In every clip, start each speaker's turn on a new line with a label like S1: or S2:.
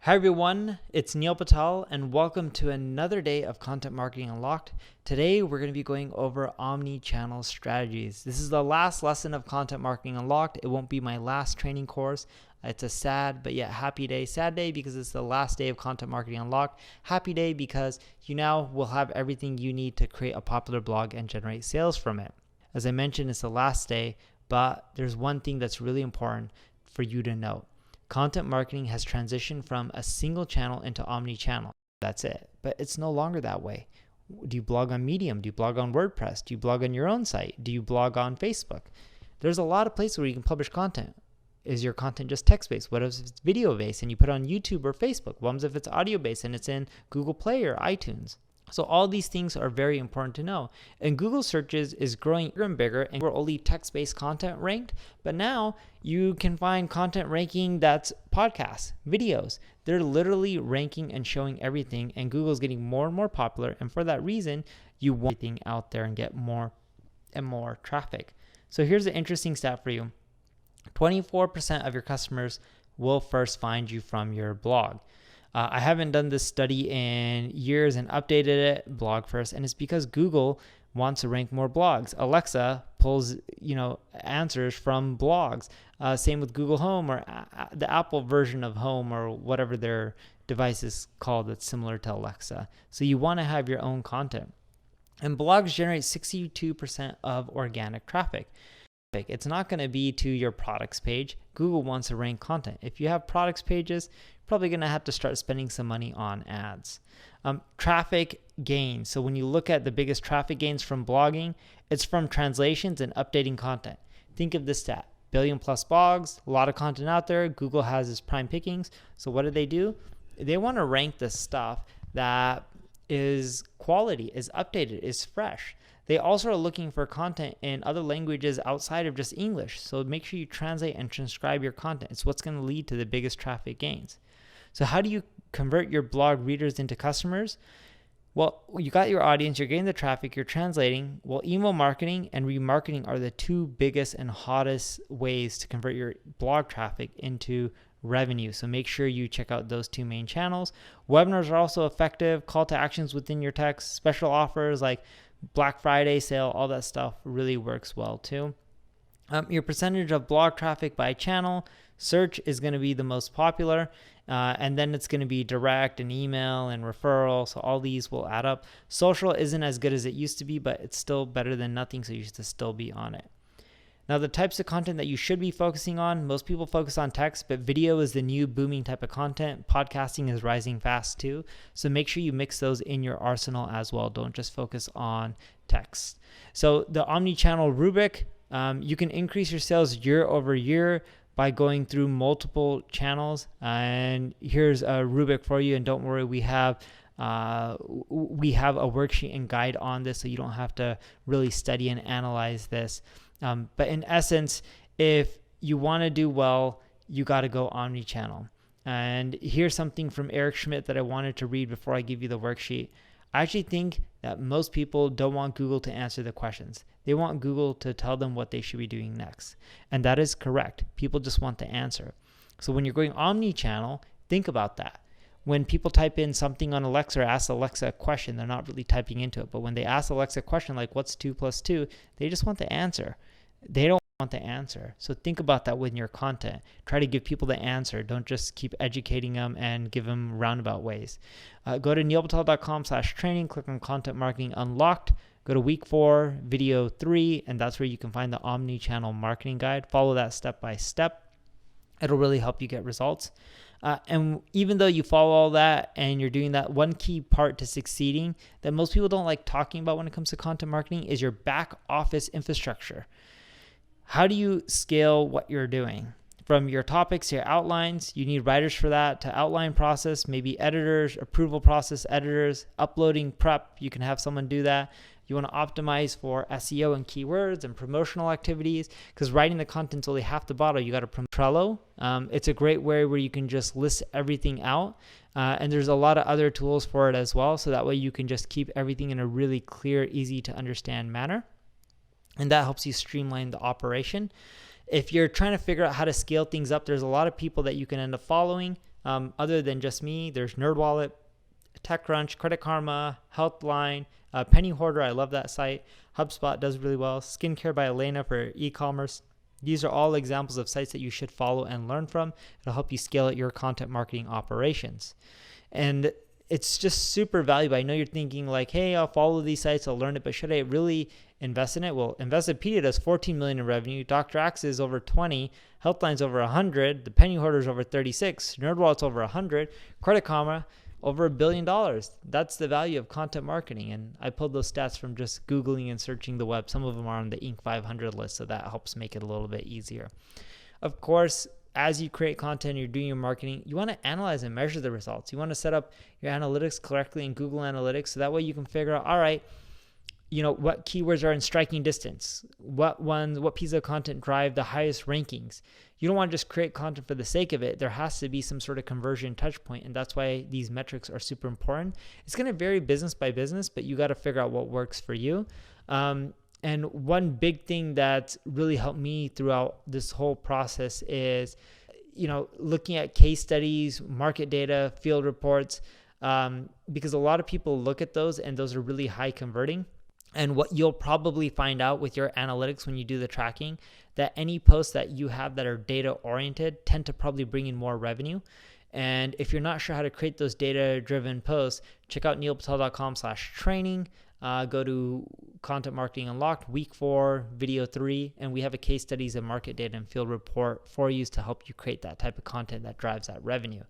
S1: Hi everyone, it's Neil Patel and welcome to another day of Content Marketing Unlocked. Today we're going to be going over Omni Channel Strategies. This is the last lesson of Content Marketing Unlocked. It won't be my last training course. It's a sad but yet happy day. Sad day because it's the last day of Content Marketing Unlocked. Happy day because you now will have everything you need to create a popular blog and generate sales from it. As I mentioned, it's the last day, but there's one thing that's really important for you to know. Content marketing has transitioned from a single channel into omni-channel. That's it. But it's no longer that way. Do you blog on Medium? Do you blog on WordPress? Do you blog on your own site? Do you blog on Facebook? There's a lot of places where you can publish content. Is your content just text-based? What if it's video-based and you put it on YouTube or Facebook? What if it's audio-based and it's in Google Play or iTunes? So all these things are very important to know. And Google searches is growing bigger and bigger, and we're only text-based content ranked. But now you can find content ranking that's podcasts, videos. They're literally ranking and showing everything, and Google's getting more and more popular. And for that reason, you want everything out there and get more and more traffic. So here's an interesting stat for you. 24% of your customers will first find you from your blog. I haven't done this study in years and updated it blog first, and it's because Google wants to rank more blogs. Alexa pulls, answers from blogs. Same with Google Home or the Apple version of Home or whatever their device is called that's similar to Alexa. So you want to have your own content. And blogs generate 62% of organic traffic. It's not going to be to your products page. Google wants to rank content. If you have products pages, you're probably going to have to start spending some money on ads. Traffic gains. So when you look at the biggest traffic gains from blogging, it's from translations and updating content. Think of this stat. Billion plus blogs, a lot of content out there. Google has its prime pickings. So what do? They want to rank the stuff that is quality, is updated, is fresh. They also are looking for content in other languages outside of just English. So make sure you translate and transcribe your content. It's what's going to lead to the biggest traffic gains. So how do you convert your blog readers into customers? Well, you got your audience, you're getting the traffic, you're translating. Well, email marketing and remarketing are the two biggest and hottest ways to convert your blog traffic into revenue. So make sure you check out those two main channels. Webinars are also effective. Call to actions within your text, special offers like Black Friday sale, all that stuff really works well too. Your percentage of blog traffic by channel, search is going to be the most popular, and then it's going to be direct and email and referral. So all these will add up. Social isn't as good as it used to be, but it's still better than nothing. So you should still be on it. Now, the types of content that you should be focusing on, most people focus on text, but video is the new booming type of content. Podcasting is rising fast too. So make sure you mix those in your arsenal as well. Don't just focus on text. So the Omnichannel Rubric, you can increase your sales year over year by going through multiple channels. And here's a rubric for you. And don't worry, we have a worksheet and guide on this, so you don't have to really study and analyze this. But in essence, if you want to do well, you got to go omni-channel. And here's something from Eric Schmidt that I wanted to read before I give you the worksheet. I actually think that most people don't want Google to answer the questions. They want Google to tell them what they should be doing next. And that is correct. People just want the answer. So when you're going omni-channel, think about that. When people type in something on Alexa or ask Alexa a question, they're not really typing into it. But when they ask Alexa a question like, what's 2 plus 2? They just want the answer. They don't want the answer. So think about that with your content. Try to give people the answer. Don't just keep educating them and give them roundabout ways. Go to neilpatel.com/training, click on Content Marketing Unlocked. Go to week 4, video 3, and that's where you can find the Omni-Channel Marketing Guide. Follow that step by step. It'll really help you get results. And even though you follow all that and you're doing that, one key part to succeeding that most people don't like talking about when it comes to content marketing is your back office infrastructure. How do you scale what you're doing? From your topics to your outlines, you need writers for that, to outline process, maybe editors, approval process editors, uploading prep, you can have someone do that. You want to optimize for SEO and keywords and promotional activities, because writing the content's only half the battle. You got to promote Trello. It's a great way where you can just list everything out. And there's a lot of other tools for it as well. So that way you can just keep everything in a really clear, easy to understand manner. And that helps you streamline the operation. If you're trying to figure out how to scale things up, there's a lot of people that you can end up following. Other than just me, there's NerdWallet, TechCrunch, Credit Karma, Healthline, Penny Hoarder. I love that site. HubSpot does really well. Skincare by Elena for e-commerce. These are all examples of sites that you should follow and learn from. It'll help you scale your content marketing operations. And it's just super valuable. I know you're thinking like, hey, I'll follow these sites, I'll learn it, but should I really invest in it? Well, Investopedia does 14 million in revenue. Dr. Axe is over 20. Healthline's over 100. The Penny Hoarder's over 36. NerdWallet's over 100. Credit Karma over $1 billion. That's the value of content marketing. And I pulled those stats from just Googling and searching the web. Some of them are on the Inc. 500 list, so that helps make it a little bit easier. Of course, as you create content, you're doing your marketing, you want to analyze and measure the results. You want to set up your analytics correctly in Google Analytics, so that way you can figure out, all right, what keywords are in striking distance, what piece of content drive the highest rankings. You don't want to just create content for the sake of it. There has to be some sort of conversion touch point, and that's why these metrics are super important. It's going to vary business by business, but you got to figure out what works for you. And one big thing that really helped me throughout this whole process is, looking at case studies, market data, field reports, because a lot of people look at those and those are really high converting. And what you'll probably find out with your analytics when you do the tracking, that any posts that you have that are data oriented tend to probably bring in more revenue. And if you're not sure how to create those data-driven posts, check out neilpatel.com/training. Go to Content Marketing Unlocked, week 4, video 3, and we have a case studies of market data and field report for you to help you create that type of content that drives that revenue.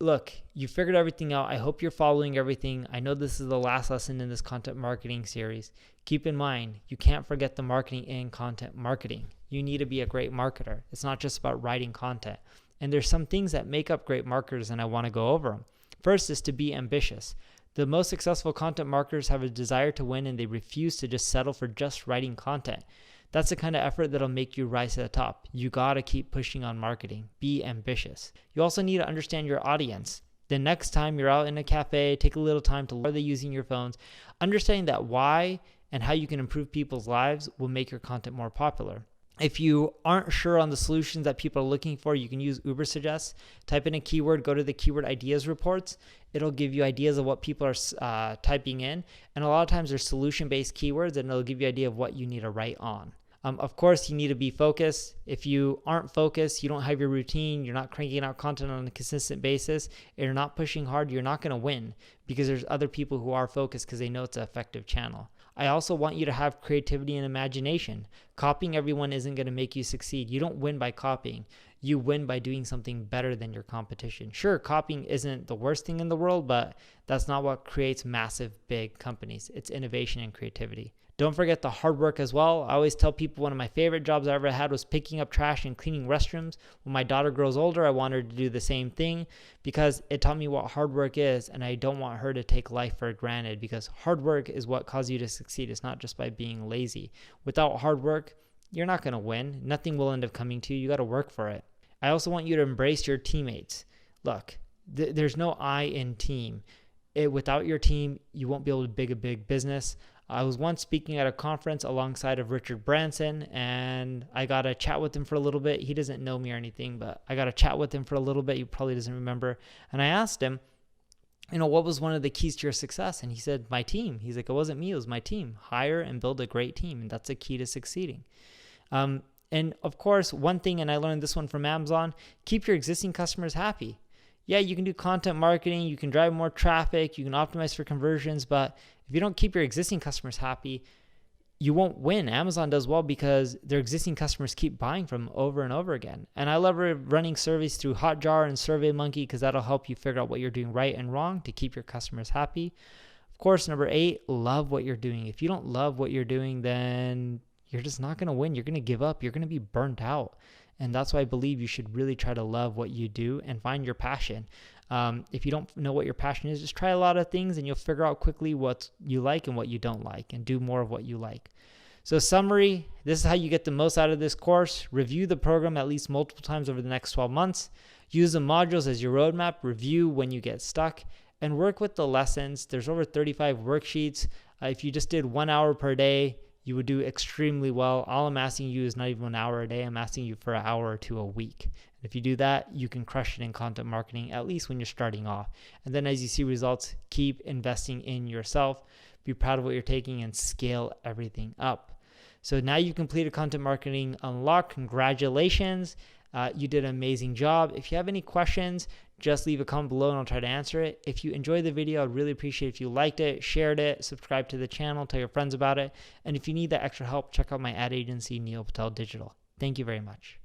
S1: Look, you figured everything out. I hope you're following everything. I know this is the last lesson in this content marketing series. Keep in mind, you can't forget the marketing in content marketing. You need to be a great marketer. It's not just about writing content. And there's some things that make up great marketers, and I want to go over them. First is to be ambitious. The most successful content marketers have a desire to win, and they refuse to just settle for just writing content. That's the kind of effort that'll make you rise to the top. You gotta keep pushing on marketing. Be ambitious. You also need to understand your audience. The next time you're out in a cafe, take a little time to learn they're using your phones. Understanding that why and how you can improve people's lives will make your content more popular. If you aren't sure on the solutions that people are looking for, you can use Ubersuggest. Type in a keyword, go to the keyword ideas reports. It'll give you ideas of what people are typing in. And a lot of times there's solution-based keywords, and it'll give you an idea of what you need to write on. Of course, you need to be focused. If you aren't focused, you don't have your routine, you're not cranking out content on a consistent basis, and you're not pushing hard, you're not going to win, because there's other people who are focused because they know it's an effective channel. I also want you to have creativity and imagination. Copying everyone isn't going to make you succeed. You don't win by copying. You win by doing something better than your competition. Sure, copying isn't the worst thing in the world, but that's not what creates massive, big companies. It's innovation and creativity. Don't forget the hard work as well. I always tell people one of my favorite jobs I ever had was picking up trash and cleaning restrooms. When my daughter grows older, I want her to do the same thing because it taught me what hard work is, and I don't want her to take life for granted, because hard work is what causes you to succeed. It's not just by being lazy. Without hard work, you're not going to win. Nothing will end up coming to you. You got to work for it. I also want you to embrace your teammates. Look, there's no I in team. Without your team, you won't be able to build a big business. I was once speaking at a conference alongside of Richard Branson, and I got to chat with him for a little bit. He doesn't know me or anything, but I got to chat with him for a little bit. He probably doesn't remember. And I asked him, what was one of the keys to your success? And he said, my team. He's like, it wasn't me, it was my team. Hire and build a great team, and that's a key to succeeding. And of course, one thing, and I learned this one from Amazon, keep your existing customers happy. Yeah, you can do content marketing, you can drive more traffic, you can optimize for conversions, but if you don't keep your existing customers happy, you won't win. Amazon does well because their existing customers keep buying from them over and over again. And I love running surveys through Hotjar and SurveyMonkey because that'll help you figure out what you're doing right and wrong to keep your customers happy. Of course, number 8, love what you're doing. If you don't love what you're doing, then you're just not going to win. You're going to give up. You're going to be burnt out. And that's why I believe you should really try to love what you do and find your passion. If you don't know what your passion is, just try a lot of things and you'll figure out quickly what you like and what you don't like, and do more of what you like. So summary, this is how you get the most out of this course. Review the program at least multiple times over the next 12 months. Use the modules as your roadmap. Review when you get stuck, and work with the lessons. There's over 35 worksheets. If you just did 1 hour per day, you would do extremely well. All I'm asking you is not even an hour a day. I'm asking you for an hour or two a week. And if you do that, you can crush it in content marketing, at least when you're starting off. And then as you see results, keep investing in yourself. Be proud of what you're taking and scale everything up. So now you've completed Content Marketing Unlocked. Congratulations. You did an amazing job. If you have any questions, just leave a comment below and I'll try to answer it. If you enjoyed the video, I'd really appreciate if you liked it, shared it, subscribe to the channel, tell your friends about it. And if you need that extra help, check out my ad agency, Patel Digital. Thank you very much.